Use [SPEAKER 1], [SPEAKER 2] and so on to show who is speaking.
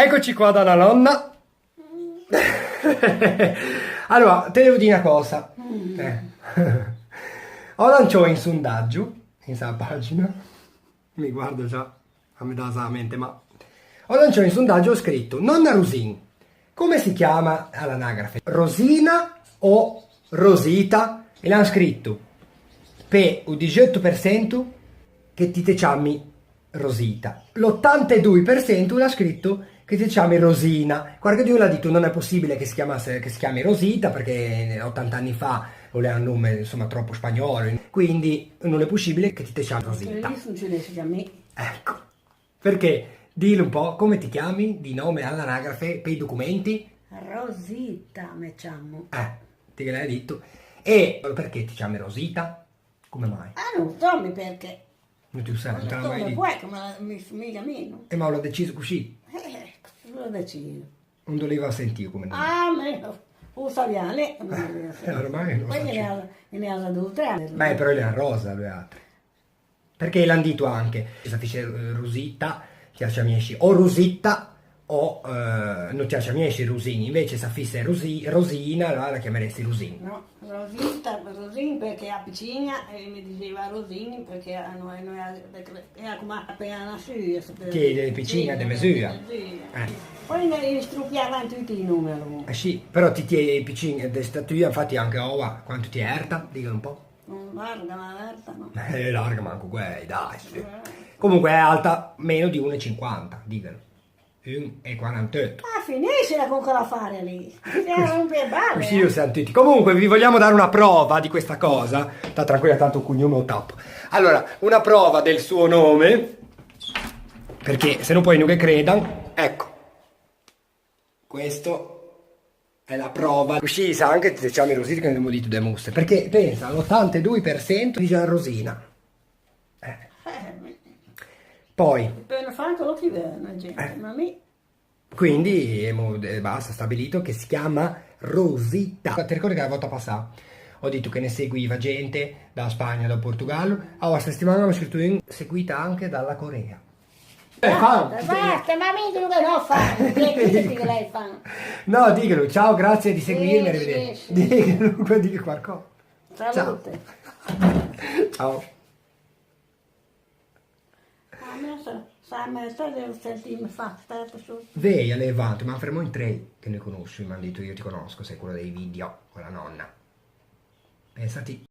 [SPEAKER 1] Eccoci qua dalla nonna. Allora, te devo dire una cosa. Ho lanciato in sondaggio, in sa pagina, mi guardo già a metà della mente, ma ho lanciato in sondaggio, ho scritto, nonna Rosin, come si chiama all'anagrafe? Rosina o Rosita? E l'hanno scritto per il 18% che ti chiami Rosita. L'82% l'ha scritto che ti chiami Rosina. Qualcuno l'ha detto non è possibile che si chiami Rosita perché 80 anni fa voleva un nome insomma troppo spagnolo, quindi non è possibile che ti chiami Rosita. Ecco, perché dillo un po' come ti chiami di nome all'anagrafe per i documenti?
[SPEAKER 2] Rosita mi chiamo.
[SPEAKER 1] Ti che l'hai detto. E perché ti chiami Rosita? Come mai?
[SPEAKER 2] Non so perché.
[SPEAKER 1] Non ti sai, non te l'ha mai
[SPEAKER 2] Come
[SPEAKER 1] detto.
[SPEAKER 2] puoi, come mi famiglia meno.
[SPEAKER 1] Ma l'ho deciso così.
[SPEAKER 2] Lo decido.
[SPEAKER 1] Non doveva sentire come nome.
[SPEAKER 2] Me lo sappiamo, lei.
[SPEAKER 1] Ormai lo
[SPEAKER 2] Poi
[SPEAKER 1] so.
[SPEAKER 2] ne ha due o tre.
[SPEAKER 1] Beh, però le ha rosa lui altri. Perché l'hanno detto anche, se dice Rosita, ti chiami o Rosita o non ti chiami Rosini, invece se fosse Rosina, allora la chiameresti Rosini.
[SPEAKER 2] No, Rosin perché a piccina e mi diceva Rosin perché noi era come appena nasciuta.
[SPEAKER 1] Che le piccine di misura.
[SPEAKER 2] Poi ne struppiavano tutti i numeri.
[SPEAKER 1] Sì, però ti tieni piccine di statura, infatti anche ora, quanto ti erta? Dicono un po'.
[SPEAKER 2] Non larga, ma aperta, no.
[SPEAKER 1] È larga manco quei, dai. Sì. Comunque è alta meno di 1,50, dicono. 1,48.
[SPEAKER 2] Finiscila con quella fare lì. Non è bravo.
[SPEAKER 1] Così lo siamo tutti. Comunque vi vogliamo dare una prova di questa cosa. Sta tranquilla, tanto il cognome lo tappo. Allora, una prova del suo nome. Perché se no poi non che credano. Ecco. Questo è la prova. Così sa anche se diciamo Rosina che abbiamo detto delle musse. Perché pensa, l'82% dice Rosina. Poi.
[SPEAKER 2] Per fare quello che viene, gente. Ma mi...
[SPEAKER 1] Quindi basta, stabilito che si chiama Rosita. Ti ricordi che la volta passata ho detto che ne seguiva gente da Spagna, da Portogallo. Questa settimana mi scritto seguita anche dalla Corea.
[SPEAKER 2] Basta, ma mi dicono che non fa. Che lei fa.
[SPEAKER 1] No, diglielo, ciao, grazie di seguirmi, arrivederci. Diglielo, digli qualcosa.
[SPEAKER 2] Salute.
[SPEAKER 1] Ciao. Vei, allevato, ma fermo in tre che ne conosci, mi hanno detto io ti conosco, sei quello dei video con la nonna. Pensati.